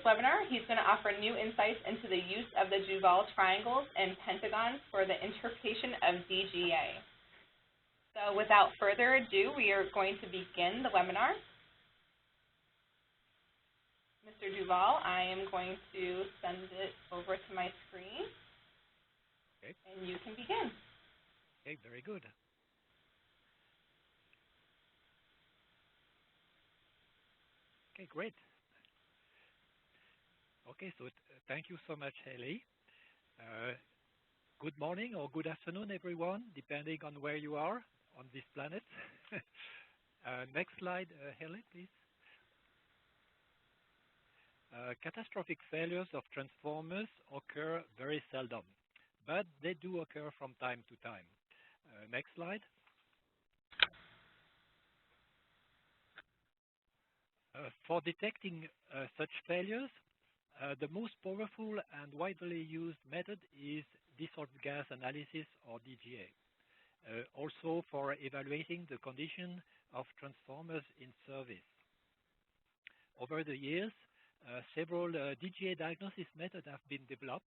webinar, he's going to offer new insights into the use of the Duval triangles and pentagons for the interpretation of DGA. So without further ado, we are going to begin the webinar. Mr. Duval, I am going to send it over to my screen, okay, and you can begin. Okay, very good. Okay, great. Okay, so thank you so much, Haley. Good morning or good afternoon, everyone, depending on where you are on this planet. Next slide, Haley, please. Catastrophic failures of transformers occur very seldom, but they do occur from time to time. Next slide. For detecting such failures, the most powerful and widely used method is dissolved gas analysis, or DGA. Also for evaluating the condition of transformers in service. Over the years, several DGA diagnosis methods have been developed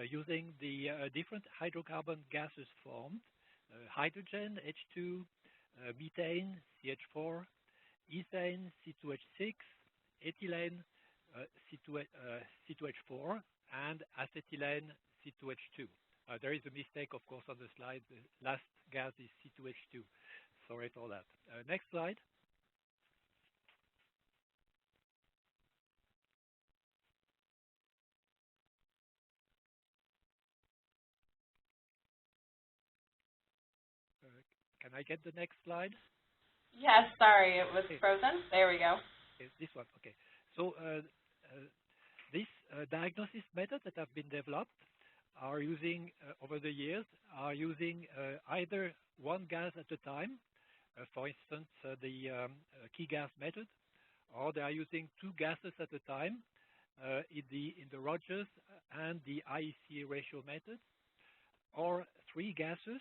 using the different hydrocarbon gases formed, hydrogen, H2, methane, CH4, ethane, C2H6, ethylene, C2H4, and acetylene, C2H2. There is a mistake, of course, on the slide. The last gas is C2H2. Sorry for that. Next slide. Can I get the next slide? Yes, sorry, it was frozen. There we go. Okay, this one, okay. So these diagnosis methods that have been developed are using, over the years, are using either one gas at a time, for instance, the key gas method, or they are using two gases at a time in the Rogers and the IEC ratio method, or three gases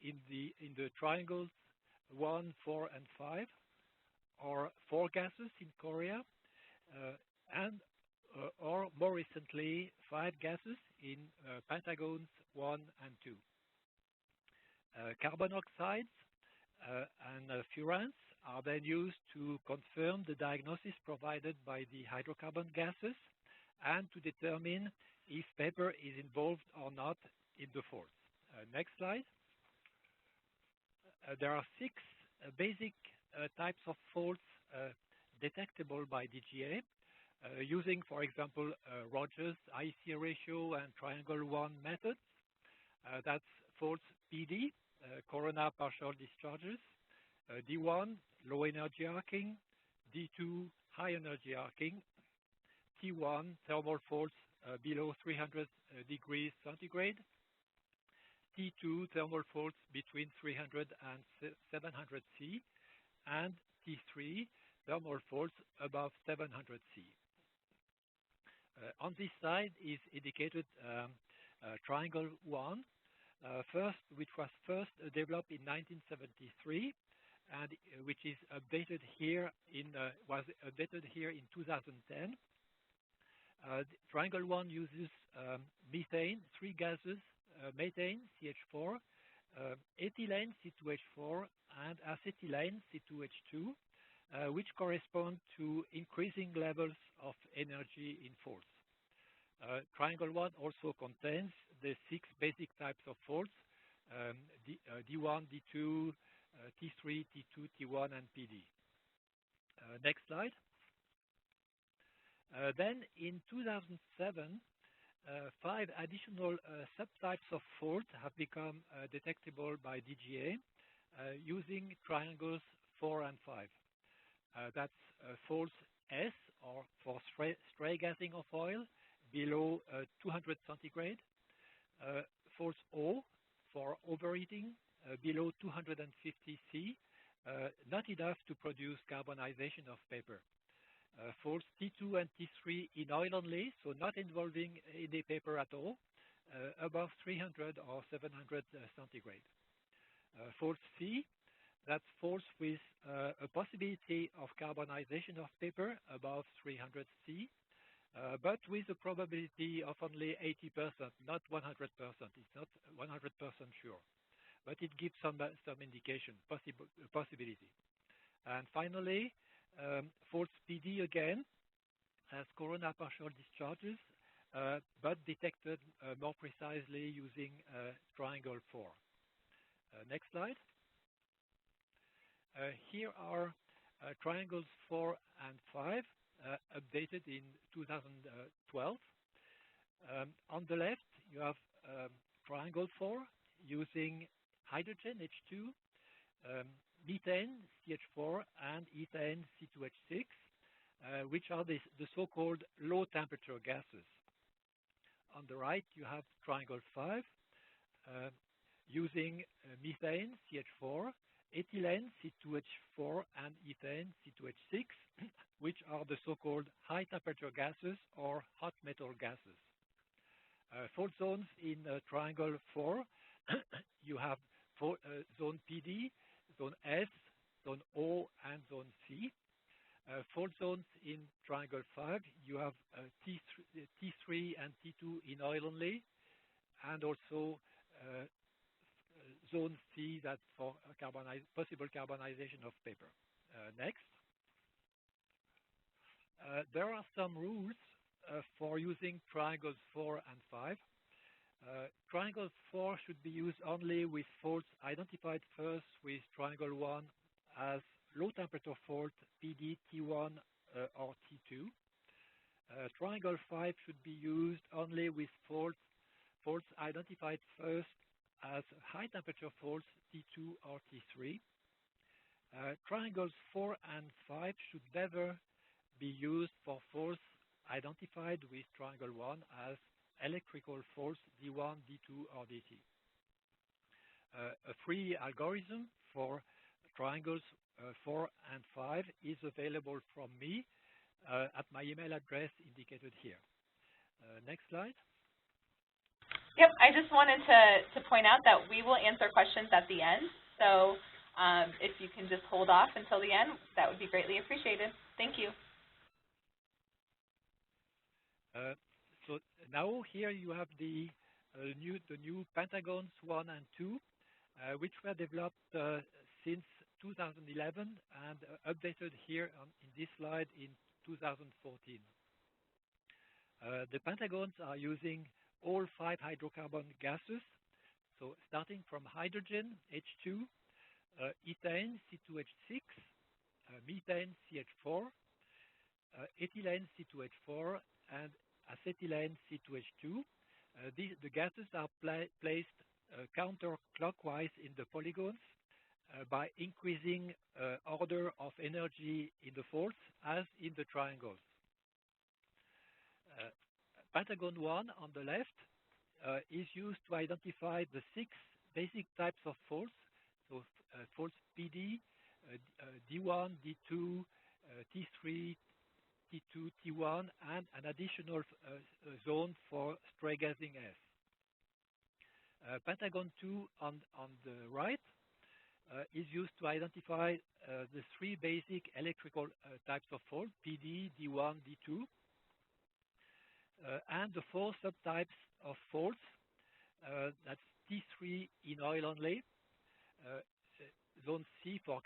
in the triangles 1, 4, and 5, or four gases in Korea, or more recently, 5 gases in Pentagons 1 and 2. Carbon oxides and furans are then used to confirm the diagnosis provided by the hydrocarbon gases and to determine if paper is involved or not in the faults. Next slide. There are 6 basic types of faults detectable by DGA using, for example, Rogers, IEC ratio, and triangle 1 methods. That's faults PD, corona partial discharges, D1, low energy arcing, D2, high energy arcing, T1, thermal faults below 300 degrees centigrade, T2, thermal faults between 300 and 700 C, and T3, thermal faults above 700 C. On this slide is indicated triangle 1, which was first developed in 1973, and which is updated here was updated here in 2010. Triangle 1 uses methane, 3 gases, methane, CH4, ethylene, C2H4, and acetylene, C2H2, which correspond to increasing levels of energy in faults. Triangle 1 also contains the 6 basic types of faults, D1, D2, T3, T2, T1, and PD. Next slide. Then in 2007, 5 additional subtypes of fault have become detectable by DGA using triangles 4 and 5. That's faults S, or for stray gassing of oil below 200 centigrade, faults O for overheating below 250 C, not enough to produce carbonization of paper. Faults T2 and T3 in oil only, so not involving any paper at all, above 300 or 700 centigrade. Faults C, that's faults with a possibility of carbonization of paper above 300 C, but with a probability of only 80%, not 100%. It's not 100% sure, but it gives some indication, possibility. And finally, false PD again has corona partial discharges, but detected more precisely using triangle 4. Next slide. Here are triangles 4 and 5, updated in 2012. On the left, you have triangle 4 using hydrogen, H2, methane, CH4, and ethane, C2H6, which are the so-called low temperature gases. On the right, you have triangle 5, using methane, CH4, ethylene, C2H4, and ethane, C2H6, which are the so-called high temperature gases or hot metal gases. Fault zones in triangle 4, you have zone PD, zone S, zone O, and zone C. Fault zones in triangle 5, you have T3 and T2 in oil only, and also zone C, that's for possible carbonization of paper. Next. There are some rules for using triangles 4 and 5. Triangle 4 should be used only with faults identified first with triangle 1 as low temperature fault, PD, T1, or T2. Triangle 5 should be used only with faults identified first as high temperature faults, T2 or T3. Triangles 4 and 5 should never be used for faults identified with triangle 1 as electrical faults, D1, D2, or DT. A free algorithm for triangles 4 and 5 is available from me at my email address indicated here. Next slide. Yep, I just wanted to point out that we will answer questions at the end. So if you can just hold off until the end, that would be greatly appreciated. Thank you. So now here you have the new Pentagons 1 and 2, which were developed since 2011 and updated here in this slide in 2014. The Pentagons are using all 5 hydrocarbon gases, so starting from hydrogen, H2, ethane, C2H6, methane, CH4, ethylene, C2H4, and acetylene, C2H2. The gases are placed counterclockwise in the polygons by increasing order of energy in the faults as in the triangles. Pentagon 1 on the left is used to identify the 6 basic types of faults, so faults PD, D1, D2, T3, T2, T1, and an additional zone for stray gassing S. Pentagon 2 on the right is used to identify the 3 basic electrical types of fault, PD, D1, D2, and the 4 subtypes of faults, that's T3 in oil only, zone C for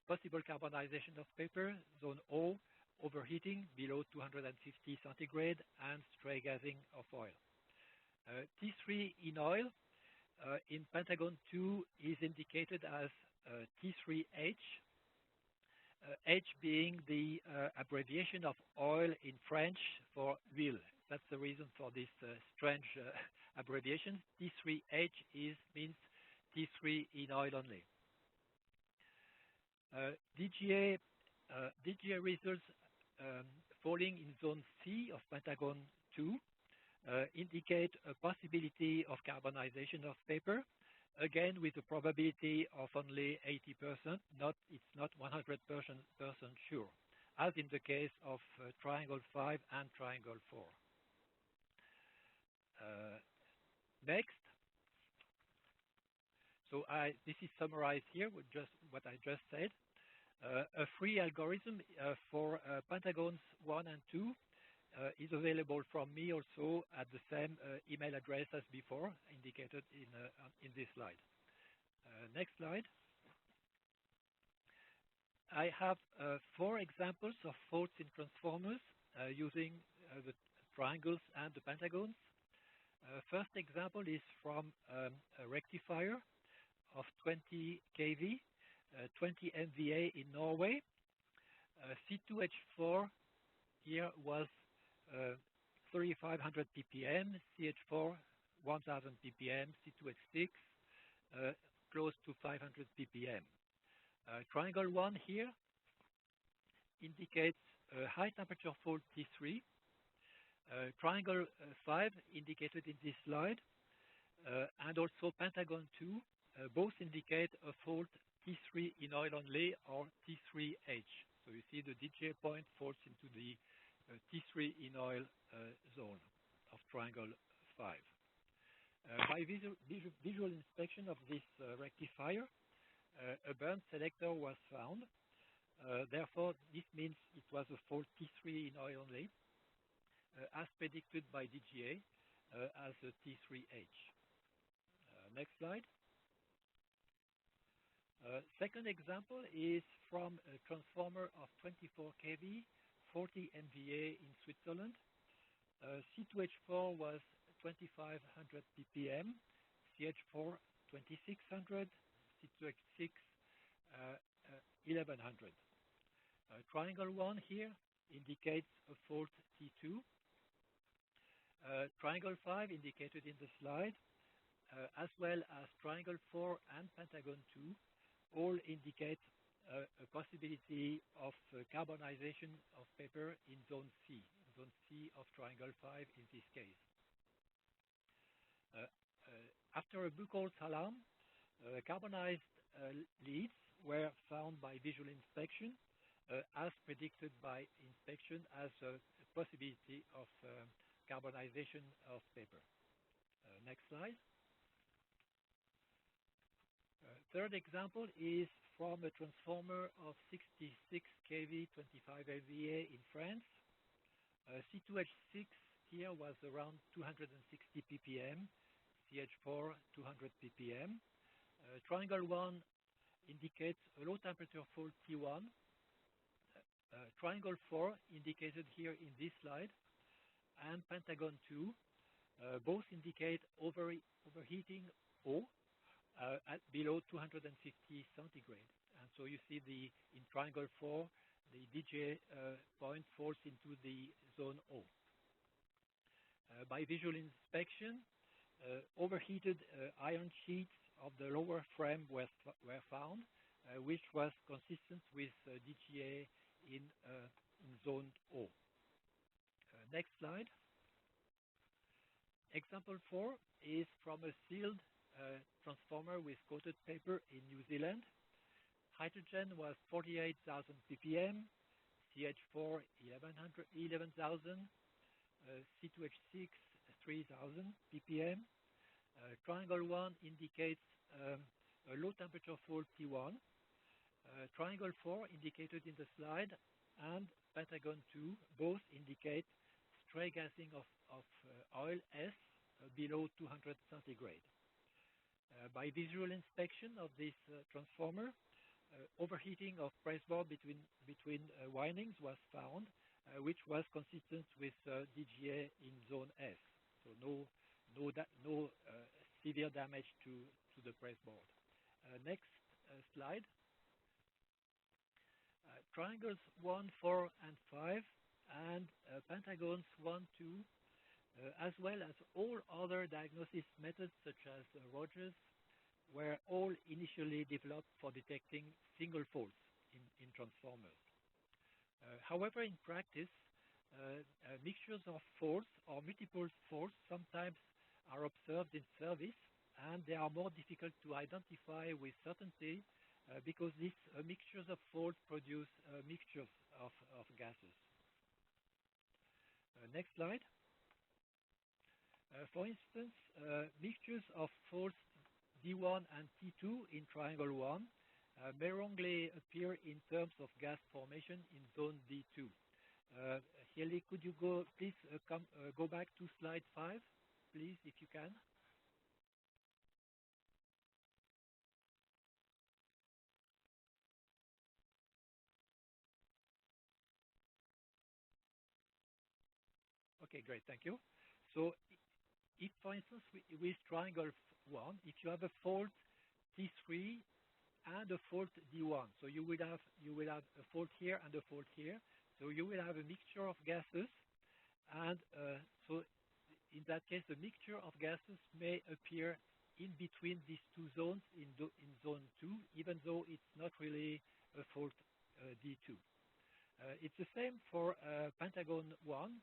possible carbonization of paper, zone O, overheating below 250 centigrade, and stray gassing of oil. T3 in oil in Pentagon 2 is indicated as T3H, H being the abbreviation of oil in French for huile. That's the reason for this strange abbreviation. T3H means T3 in oil only. DGA results falling in zone C of Pentagon 2 indicate a possibility of carbonization of paper, again with a probability of only 80%. It's not 100% sure, as in the case of triangle 5 and triangle 4. Next. So this is summarized here with just what I just said. A free algorithm for Pentagons 1 and 2 is available from me also at the same email address as before, indicated in this slide. Next slide. I have 4 examples of faults in transformers using the triangles and the pentagons. First example is from a rectifier of 20 kV, 20 MVA in Norway. C2H4 here was 3500 ppm, CH4 1000 ppm, C2H6 close to 500 ppm. Triangle 1 here indicates high temperature fault T3. Triangle 5 indicated in this slide, and also Pentagon 2 both indicate a fault T3 in oil only or T3H. So you see the DGA point falls into the T3 in oil zone of triangle 5. By visual inspection of this rectifier, a burnt selector was found. Therefore, this means it was a fault T3 in oil only, as predicted by DGA as a T3H. Next slide. Second example is from a transformer of 24 kV, 40 MVA in Switzerland. C2H4 was 2500 ppm, CH4 2600, C2H6 1100. Triangle 1 here indicates a fault T2. Triangle 5 indicated in the slide, as well as Triangle 4 and Pentagon 2, all indicate a possibility of carbonization of paper in zone C of Triangle 5 in this case. After a Buchholz alarm, carbonized leads were found by visual inspection, as predicted by inspection as a possibility of carbonization of paper. Next slide. Third example is from a transformer of 66 kV, 25 MVA in France. C2H6 here was around 260 ppm, CH4 200 ppm. Triangle 1 indicates a low temperature fault T1. Triangle 4 indicated here in this slide, and Pentagon 2 both indicate overheating O at below 250 centigrade. And so you see in Triangle 4, the DGA point falls into the zone O. By visual inspection, overheated iron sheets of the lower frame were found, which was consistent with DGA in zone O. Next slide. Example 4 is from a sealed transformer with coated paper in New Zealand. Hydrogen was 48,000 ppm, CH4 11,000, C2H6 3,000 ppm. Triangle 1 indicates a low temperature fault T1. Triangle 4 indicated in the slide, and Pentagon 2 both indicate stray gassing of oil S below 200 centigrade. By visual inspection of this transformer, overheating of pressboard between windings was found, which was consistent with DGA in zone S. So no severe damage to the pressboard. Next slide. Triangles 1, 4, and 5, and pentagons 1, 2, as well as all other diagnosis methods such as Rogers, were all initially developed for detecting single faults in transformers. However, in practice, mixtures of faults or multiple faults sometimes are observed in service, and they are more difficult to identify with certainty because these mixtures of faults produce mixtures of gases. Next slide. For instance, mixtures of faults D1 and T2 in Triangle 1 may wrongly appear in terms of gas formation in zone D2. Haley, could you please go back to slide 5, please, if you can? Okay, great. Thank you. So if, for instance, with triangle 1, if you have a fault T3 and a fault D1, so you will have a fault here and a fault here. So you will have a mixture of gases, and so in that case, the mixture of gases may appear in between these two zones in zone 2, even though it's not really a fault D2. It's the same for Pentagon 1.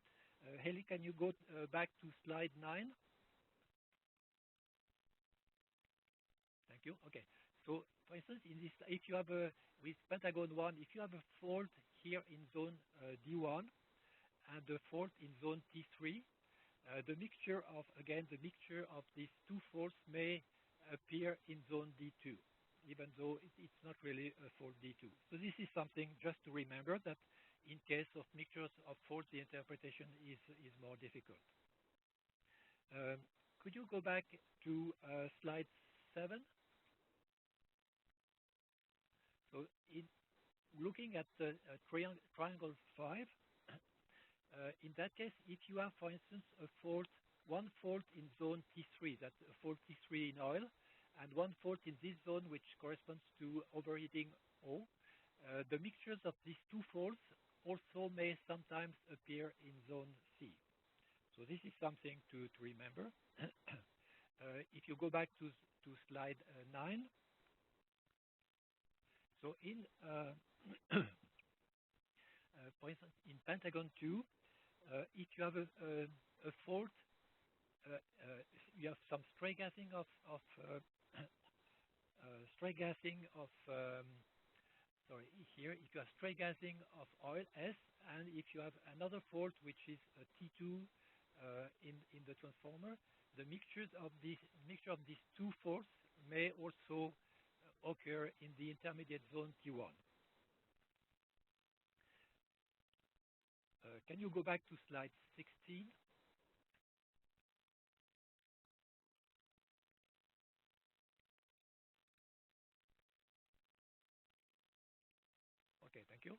Haley, can you go back to slide 9? Thank you. Okay. So, for instance, if you have with Pentagon 1, if you have a fault here in zone D1 and a fault in zone T3, the mixture of these two faults may appear in zone D2, even though it's not really a fault D2. So this is something just to remember, that in case of mixtures of faults, the interpretation is more difficult. Could you go back to slide 7? So in looking at triangle 5, in that case, if you have, for instance, one fault in zone T3, that's a fault T3 in oil, and one fault in this zone, which corresponds to overheating O, the mixtures of these two faults also may sometimes appear in zone C. So this is something to remember. If you go back to slide 9, so in, for instance, in Pentagon 2, if you have a fault, you have some stray gassing of here, if you have stray gassing of oil S, and if you have another fault which is a T2 in the transformer, the mixture of these two faults may also occur in the intermediate zone T1. Can you go back to slide 16? Okay, thank you.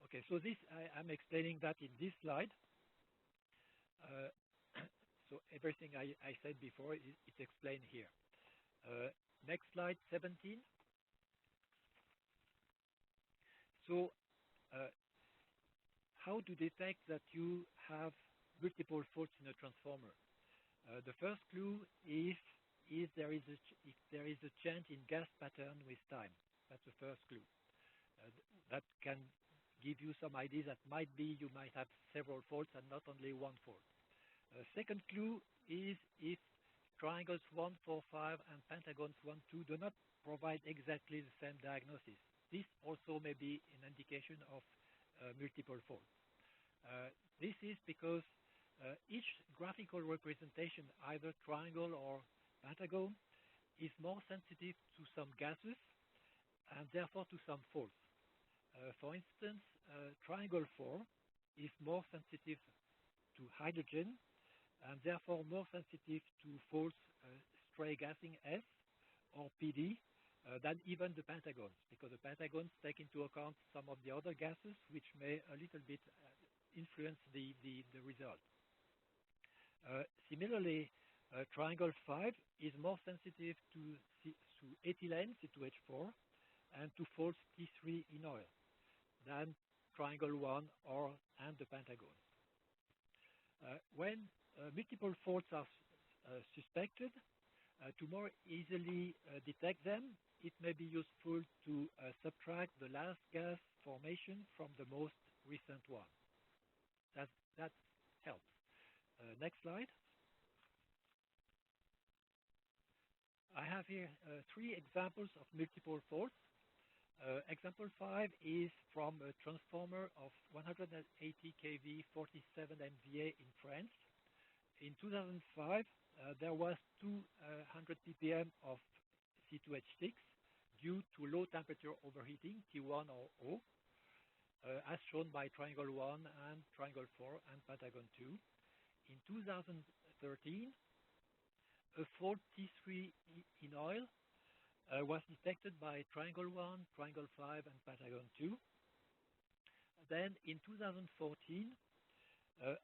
Okay, so this I'm explaining that in this slide. So everything I said before is explained here. Next slide, 17. So how to detect that you have multiple faults in a transformer? The first clue is if there is a change in gas pattern with time. That's the first clue. That can give you some ideas that you might have several faults and not only one fault. Second clue is if triangles 1, 4, 5 and pentagons 1, 2 do not provide exactly the same diagnosis. This also may be an indication of multiple faults. This is because each graphical representation, either triangle or pentagon, is more sensitive to some gases and therefore to some faults. For instance, triangle 4 is more sensitive to hydrogen and therefore more sensitive to faults stray gassing S or PD than even the pentagons, because the pentagons take into account some of the other gases which may a little bit influence the result. Similarly, triangle 5 is more sensitive to ethylene, C2H4, and to faults T3 in oil than triangle 1 and the pentagon. When multiple faults are suspected, to more easily detect them, it may be useful to subtract the last gas formation from the most recent one. That helps. Next slide. I have here 3 examples of multiple faults. Example 5 is from a transformer of 180 kV, 47 MVA in France. In 2005, there was 200 ppm of C2H6 due to low temperature overheating, T1 or O. as shown by triangle 1 and triangle 4 and Pentagon 2. In 2013, a fault T3 in oil was detected by triangle 1, triangle 5, and Pentagon 2. Then in 2014,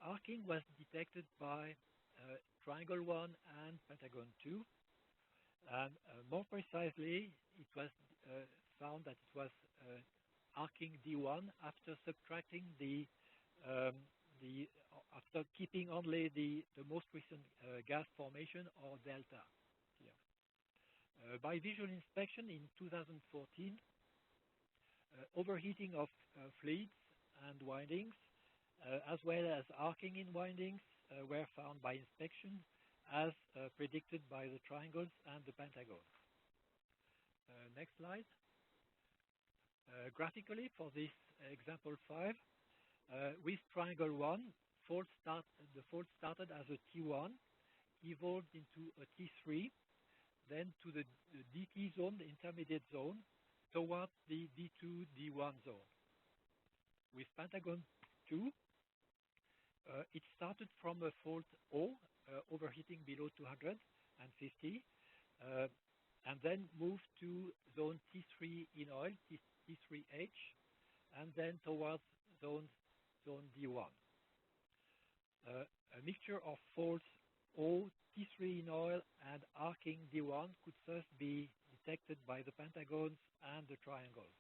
arcing was detected by triangle 1 and Pentagon 2. And more precisely, it was found that it was arcing D1 after subtracting after keeping only the most recent gas formation or delta here. By visual inspection in 2014, overheating of fluids and windings, as well as arcing in windings, were found by inspection as predicted by the triangles and the Pentagon. Next slide. Graphically, for this example 5, with triangle 1, the fault started as a T1, evolved into a T3, then to the DT zone, the intermediate zone, towards the D2, D1 zone. With Pentagon 2, it started from a fault O, overheating below 250, and then moved to zone T3 in oil, T3H, and then towards zone D1. A mixture of faults O, T3 in oil, and arcing D1 could thus be detected by the pentagons and the triangles.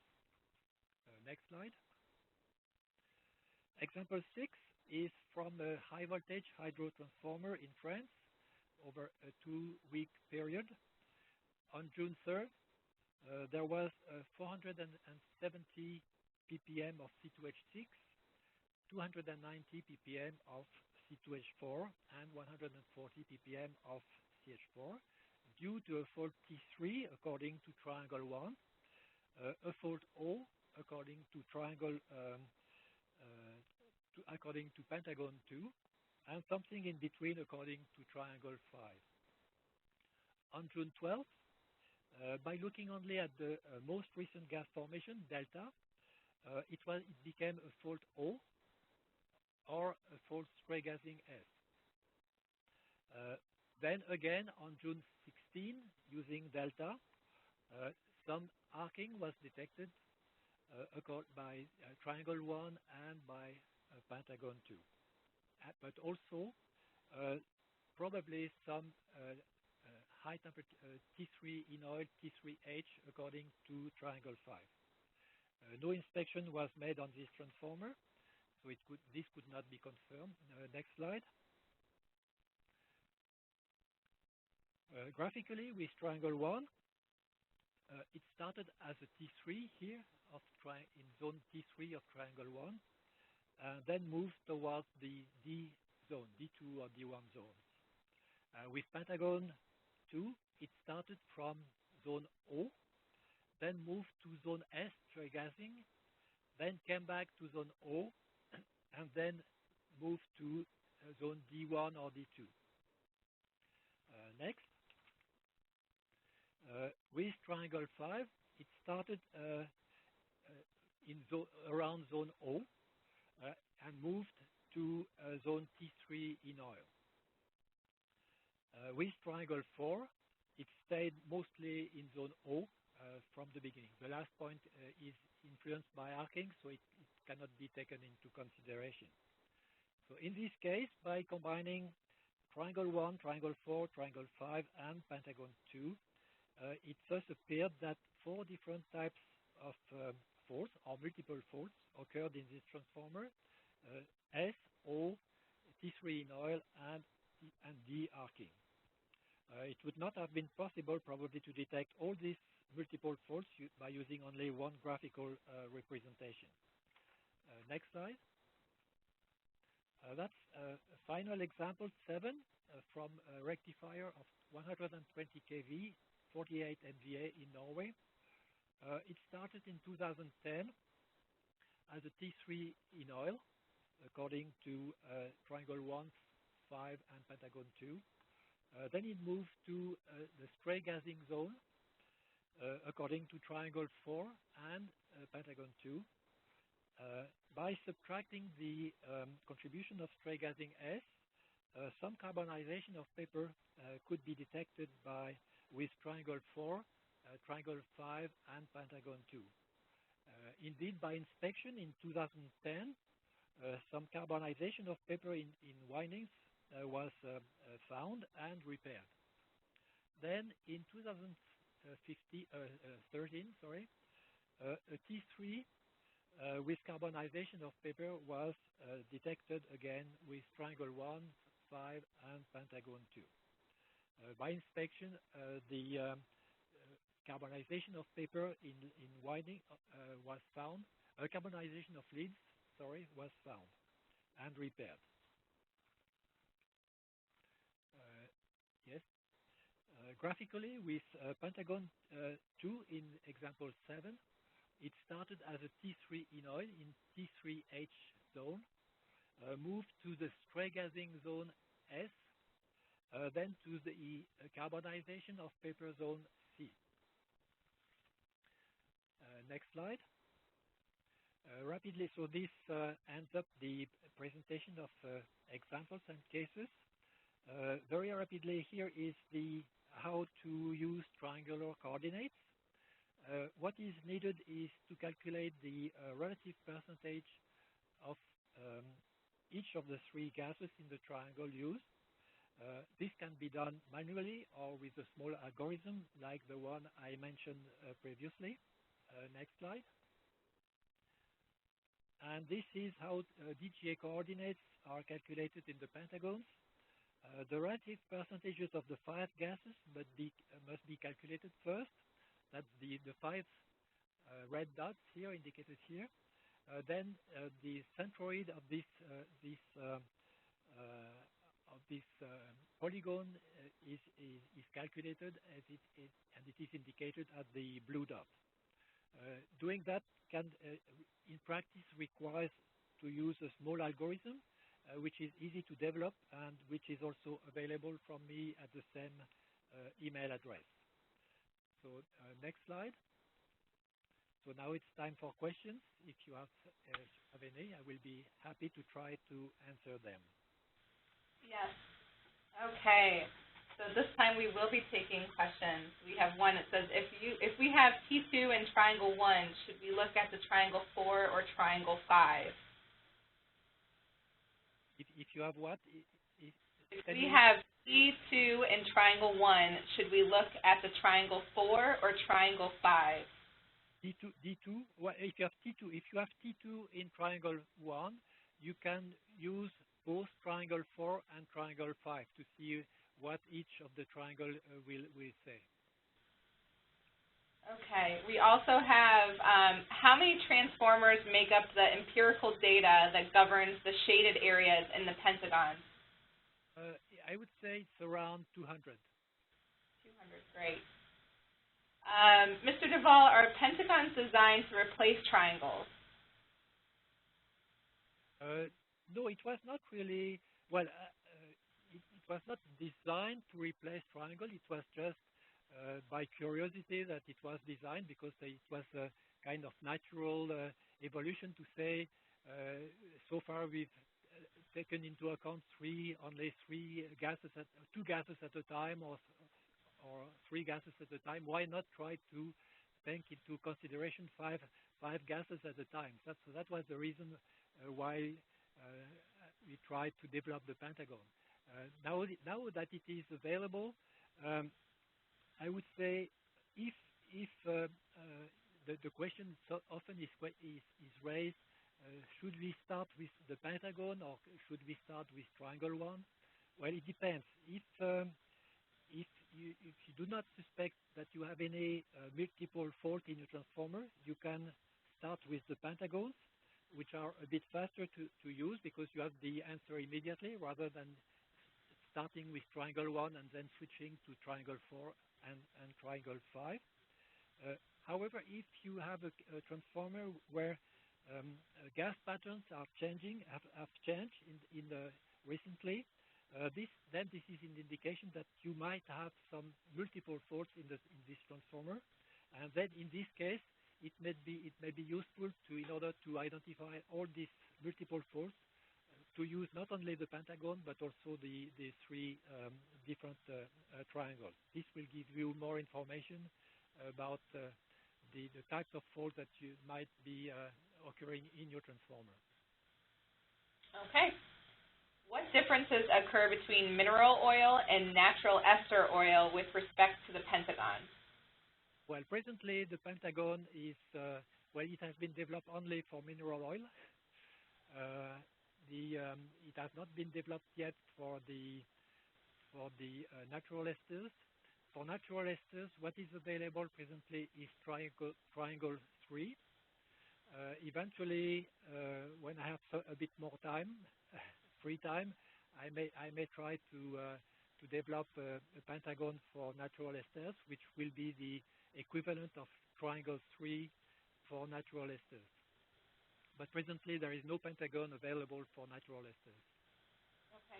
Next slide. Example 6 is from a high voltage hydro transformer in France over a 2-week period. On June 3rd, there was 470 ppm of C2H6, 290 ppm of C2H4, and 140 ppm of CH4 due to a fault T3 according to triangle 1, a fault O according to triangle according to Pentagon 2, and something in between according to triangle 5. On June 12th, by looking only at the most recent gas formation, delta, it became a fault O or a fault spray gassing S. Then again on June 16, using delta, some arcing was detected by triangle 1 and by Pentagon 2, but also probably some high temperature T3 in oil, T3H according to triangle 5. No inspection was made on this transformer, so this could not be confirmed. Next slide. Graphically, with triangle 1, it started as a T3 here in zone T3 of triangle 1, then moved towards the D zone, D2 or D1 zone. With Pentagon 2, it started from zone O, then moved to zone S, spray gassing, then came back to zone O, and then moved to zone D1 or D2. Next. With triangle 5, it started around zone O and moved to zone T3 in oil. With triangle 4, it stayed mostly in zone O from the beginning. The last point is influenced by arcing, so it cannot be taken into consideration. So in this case, by combining triangle 1, triangle 4, triangle 5, and Pentagon 2, it thus appeared that 4 different types of faults, or multiple faults, occurred in this transformer, S, O, T3 in oil, and D arcing. It would not have been possible probably to detect all these multiple faults by using only one graphical representation. Next slide. That's a final example 7 from a rectifier of 120 kV, 48 MVA in Norway. It started in 2010 as a T3 in oil, according to triangle 1, 5, and Pentagon 2. Then it moved to the spray gassing zone, according to triangle 4 and Pentagon 2. by subtracting the contribution of stray gassing S, some carbonization of paper could be detected with triangle 4, triangle 5, and Pentagon 2. Indeed, by inspection in 2010, some carbonization of paper in windings was found and repaired. Then in 2013, a T3 with carbonization of paper was detected again with triangle 1, 5, and Pentagon 2. By inspection, the carbonization of paper in winding was found. Carbonization of leads, was found and repaired. Yes. Graphically, with Pentagon 2 in example 7, it started as a T3 in oil in T3H zone, moved to the stray gassing zone S, then to the carbonization of paper zone C. Next slide. Rapidly, so this ends up the presentation of examples and cases. Very rapidly, here is how to use triangular coordinates. What is needed is to calculate the relative percentage of each of the three gases in the triangle used. This can be done manually or with a small algorithm like the one I mentioned previously. Next slide. And this is how DGA coordinates are calculated in the pentagons. The relative percentages of the 5 gases must be calculated first. That's the 5 red dots here indicated here. Then the centroid of this polygon is calculated and it is indicated at the blue dot. Doing that can, in practice, requires to use a small algorithm, which is easy to develop and which is also available from me at the same email address. So next slide. So now it's time for questions. If you have any, I will be happy to try to answer them. Yes. Okay. So this time we will be taking questions. We have one that says, if we have T2 in triangle 1, should we look at the triangle 4 or triangle 5? If you have what? If we have T2 in triangle 1, should we look at the triangle 4 or triangle 5? D2. Well, if you have T2 in triangle 1, you can use both triangle 4 and triangle 5 to see what each of the triangle will say. Okay. We also have how many transformers make up the empirical data that governs the shaded areas in the pentagon? I would say it's around 200. 200, great. Mr. Duval, are pentagons designed to replace triangles? No, it was not really. Well, it was not designed to replace triangle. It was just by curiosity that it was designed, because it was a kind of natural evolution to say, so far we've taken into account only two gases at a time, or 3 gases at a time. Why not try to take into consideration five gases at a time? So that was the reason why we tried to develop the Pentagon. Now that it is available, I would say if the question so often is raised, should we start with the Pentagon or should we start with triangle 1? Well, it depends. If you do not suspect that you have any multiple fault in your transformer, you can start with the Pentagons, which are a bit faster to use because you have the answer immediately, rather than starting with triangle 1 and then switching to triangle 4 and triangle 5. However, if you have a transformer where gas patterns are changing, have changed recently, this is an indication that you might have some multiple faults in this transformer, and then in this case, it may be useful in order to identify all these multiple faults, to use not only the pentagon but also the three different triangles. This will give you more information about the types of faults that you might be occurring in your transformer. Okay. What differences occur between mineral oil and natural ester oil with respect to the Pentagon? Well, presently the Pentagon is, it has been developed only for mineral oil. It has not been developed yet for the natural esters. For natural esters, what is available presently is triangle 3. Eventually, when I have a bit more time, free time, I may try to develop a pentagon for natural esters, which will be the equivalent of triangle 3 for natural esters. But presently, there is no pentagon available for natural esters. Okay.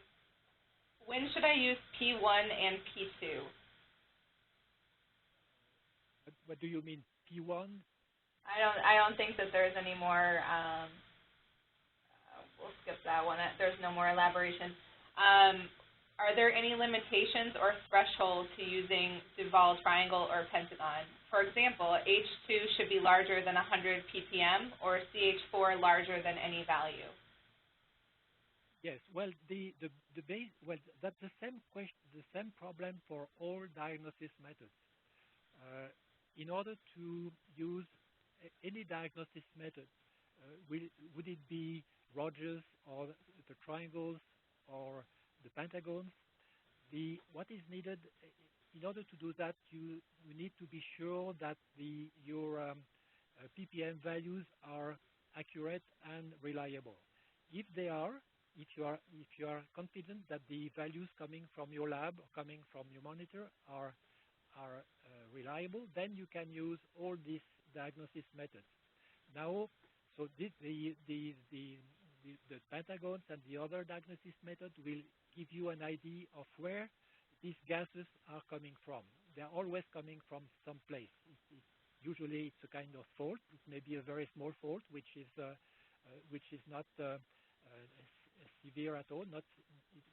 When should I use P1 and P2? What do you mean, P1? I don't think that there's any more. We'll skip that one. There's no more elaboration. Are there any limitations or thresholds to using Duval triangle or pentagon? For example, H2 should be larger than 100 ppm or CH4 larger than any value. Yes. Well, that's the same question, the same problem for all diagnosis methods. In order to use any diagnosis method, would it be Rogers or the triangles or the pentagons? What is needed in order to do that, you need to be sure that your ppm values are accurate and reliable. If they are, if you are confident that the values coming from your lab or coming from your monitor are reliable, then you can use all these diagnosis methods. Now, so the pentagons and the other diagnosis method will give you an idea of where these gases are coming from. They are always coming from some place. Usually, it's a kind of fault. It may be a very small fault, which is not severe at all,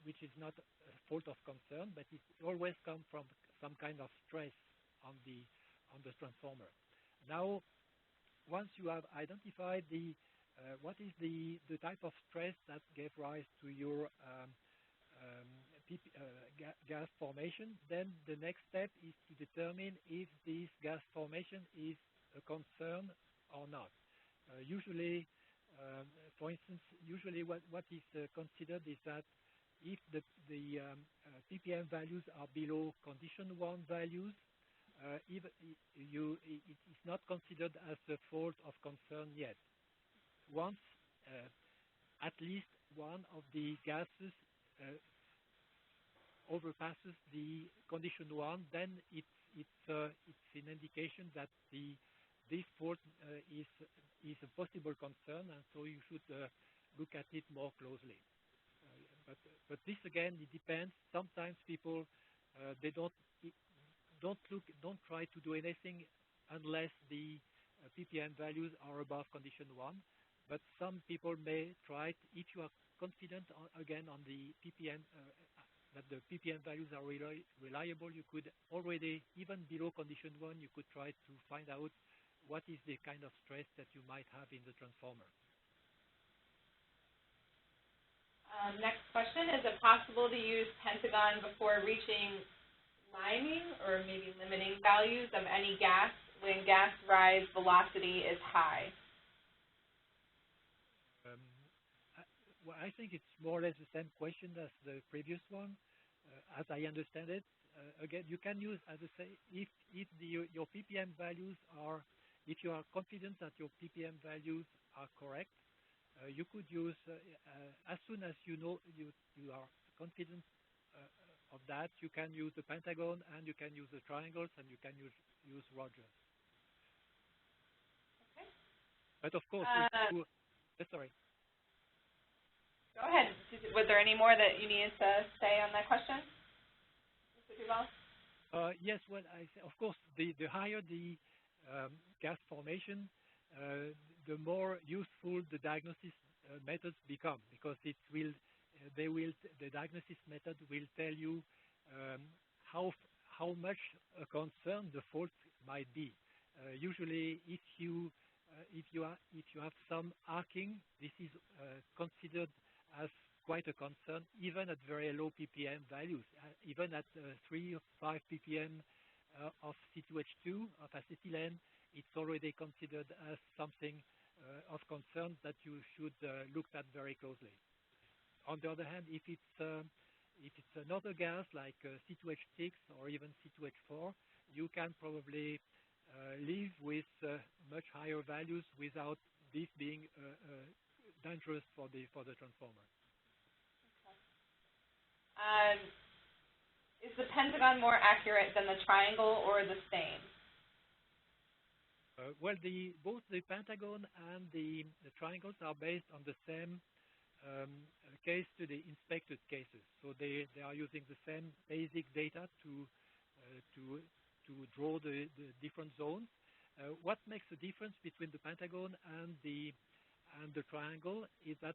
which is not a fault of concern, but it always comes from some kind of stress on the transformer. Now, once you have identified what is the type of stress that gave rise to your gas formation, then the next step is to determine if this gas formation is a concern or not. Usually, for instance, what is considered is that if the ppm values are below condition 1 values, it is not considered as a fault of concern yet. Once at least one of the gases overpasses the condition 1, then it's an indication that this fault is a possible concern, and so you should look at it more closely. But this again, it depends. Sometimes people they don't try to do anything unless the ppm values are above condition 1. But some people may try it. If you are confident again on the ppm that the ppm values are reliable, you could already, even below condition 1, you could try to find out what is the kind of stress that you might have in the transformer. Next question, is it possible to use Pentagon before reaching liming or maybe limiting values of any gas when gas rise velocity is high? Well, I think it's more or less the same question as the previous one. As I understand it, again, you can use, as I say, if your ppm values are, if you are confident that your ppm values are correct, you could use, as soon as you know you are confident of that, you can use the pentagon and you can use the triangles and you can use Rogers. Okay. But of course, sorry. Go ahead. Was there any more that you needed to say on that question, Mr. Duval? Yes. Well, of course, the higher gas formation, the more useful the diagnosis methods become, because the diagnosis method will tell you um, how much a concern the fault might be. Usually, if you have some arcing, this is considered as quite a concern, even at very low ppm values. Even at 3 or 5 ppm of C2H2 of acetylene, it's already considered as something of concern that you should look at very closely. On the other hand, if it's another gas like C2H6 or even C2H4, you can probably live with much higher values without this being dangerous for the transformer. Is the pentagon more accurate than the triangle or the same? Well, both the pentagon and the triangles are based on the same case to the inspected cases. So they are using the same basic data to draw the different zones. What makes the difference between the pentagon and the triangle is that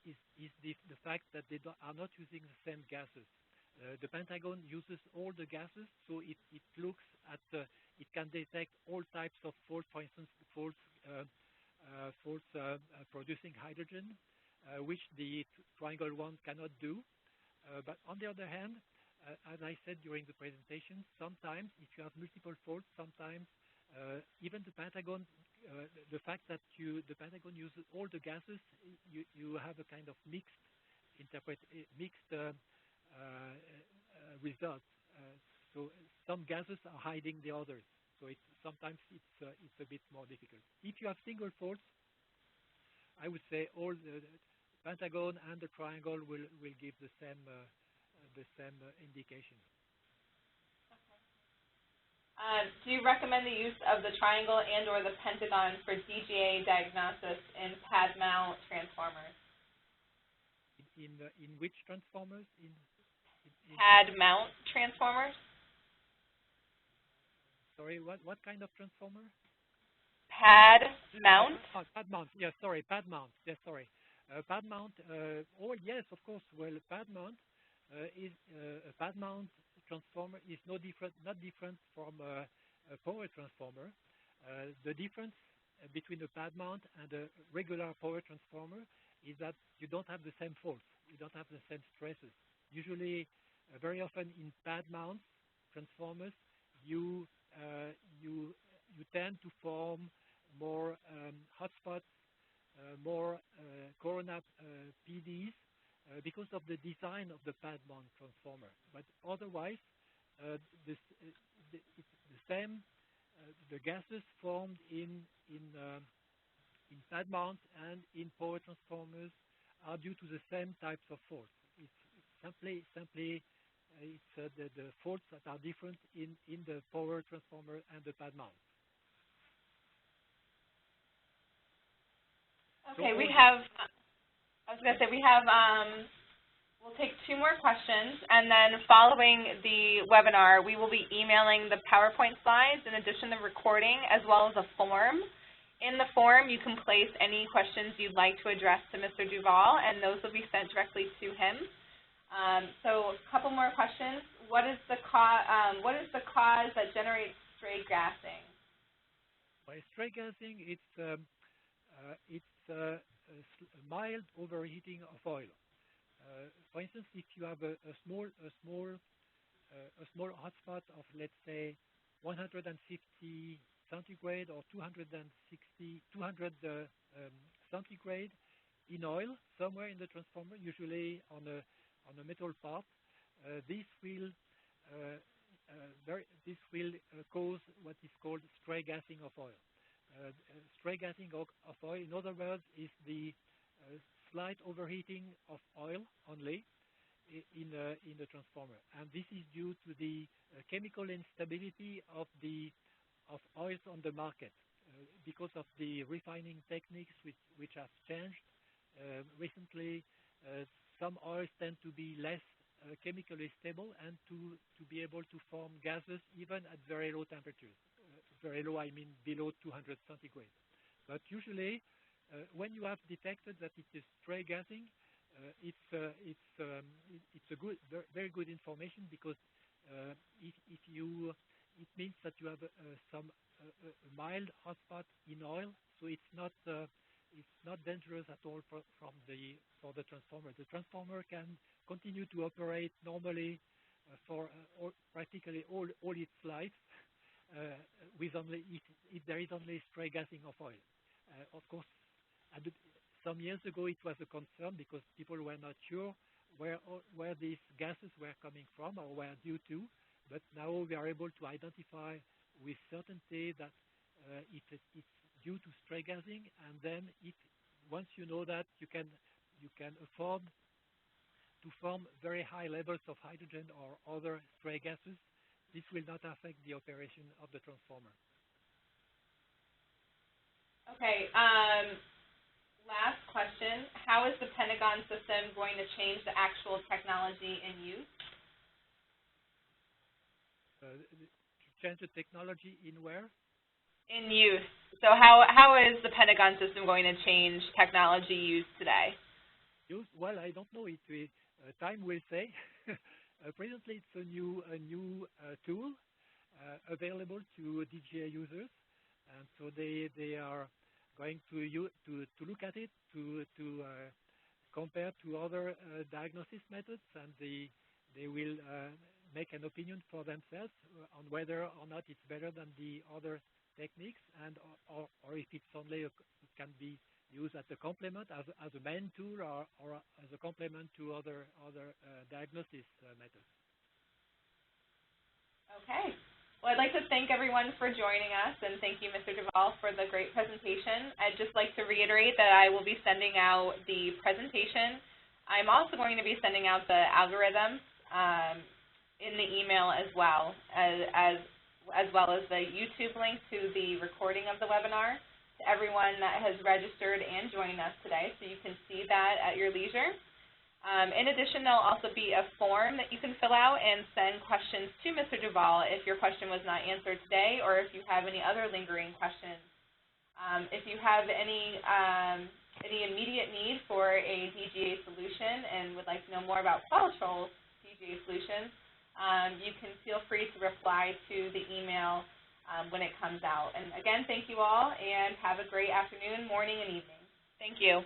is the fact that they are not using the same gases. The pentagon uses all the gases, so it looks at it can detect all types of faults, for instance, faults producing hydrogen, which the triangle one cannot do. But on the other hand, as I said during the presentation, sometimes if you have multiple faults, sometimes even the pentagon, the fact that the pentagon uses all the gases, you have a kind of mixed result. So some gases are hiding the others. So sometimes it's a bit more difficult. If you have single faults, I would say all the pentagon and the triangle will give the same indication. Do you recommend the use of the triangle and or the pentagon for DGA diagnosis in pad mount transformers? In which transformers? In pad mount transformers? Sorry, what kind of transformer? Pad mount? Pad mount. Yes, sorry, pad mount. Yes, sorry. Pad mount. Oh, yes, of course. Well, pad mount is a pad mount transformer is not different from a power transformer. The difference between a pad mount and a regular power transformer is that you don't have the same faults. You don't have the same stresses. Usually, very often in pad mount transformers, you tend to form more hotspots, more corona PDs because of the design of the pad mount transformer. But otherwise, it's the same. The gases formed in pad mount and in power transformers are due to the same types of faults. It's simply the faults that are different in the power transformer and the pad mount. Okay, so we have, I was going to say, we'll take 2 more questions, and then following the webinar, we will be emailing the PowerPoint slides in addition to the recording, as well as a form. In the form, you can place any questions you'd like to address to Mr. Duval, and those will be sent directly to him. So a couple more questions. What is the cause that generates stray gassing? By stray gassing, it's a mild overheating of oil. For instance, if you have a small hotspot of, let's say, 150 centigrade or 200 centigrade in oil somewhere in the transformer, usually on a metal part, this will cause what is called stray gassing of oil. Stray gassing of oil, in other words, is the slight overheating of oil only in the transformer, and this is due to the chemical instability of oils on the market because of the refining techniques which have changed recently. Some oils tend to be less chemically stable and to be able to form gases even at very low temperatures. very low, I mean below 200 centigrade. But usually, when you have detected that it is stray gassing, it's a good, very good information, because if you, it means that you have some mild hotspot in oil, so it's not dangerous at all for the transformer. The transformer can continue to operate normally for practically all its life, with only if there is only stray gassing of oil. Of course, some years ago it was a concern because people were not sure where these gases were coming from or were due to, but now we are able to identify with certainty that it's due to stray gassing, and then once you know that, you can afford to form very high levels of hydrogen or other stray gases. This will not affect the operation of the transformer. Okay. Last question. How is the Pentagon system going to change the actual technology in use? To change the technology in where? In use. So how is the Pentagon system going to change technology used today? Well, I don't know. Time will say. Presently, it's a new tool available to DGA users, and so they are going to look at it to compare to other diagnosis methods, and they will make an opinion for themselves on whether or not it's better than the other techniques, and or if it's only can be used as a complement, as a main tool, or as a complement to other diagnosis methods. Okay. Well, I'd like to thank everyone for joining us, and thank you, Mr. Duval, for the great presentation. I'd just like to reiterate that I will be sending out the presentation. I'm also going to be sending out the algorithms in the email as well as the YouTube link to the recording of the webinar to everyone that has registered and joined us today, so you can see that at your leisure. In addition, there'll also be a form that you can fill out and send questions to Mr. Duval if your question was not answered today, or if you have any other lingering questions. If you have any immediate need for a DGA solution and would like to know more about Qualitrol's DGA solutions, you can feel free to reply to the email when it comes out. And again, thank you all, and have a great afternoon, morning, and evening. Thank you.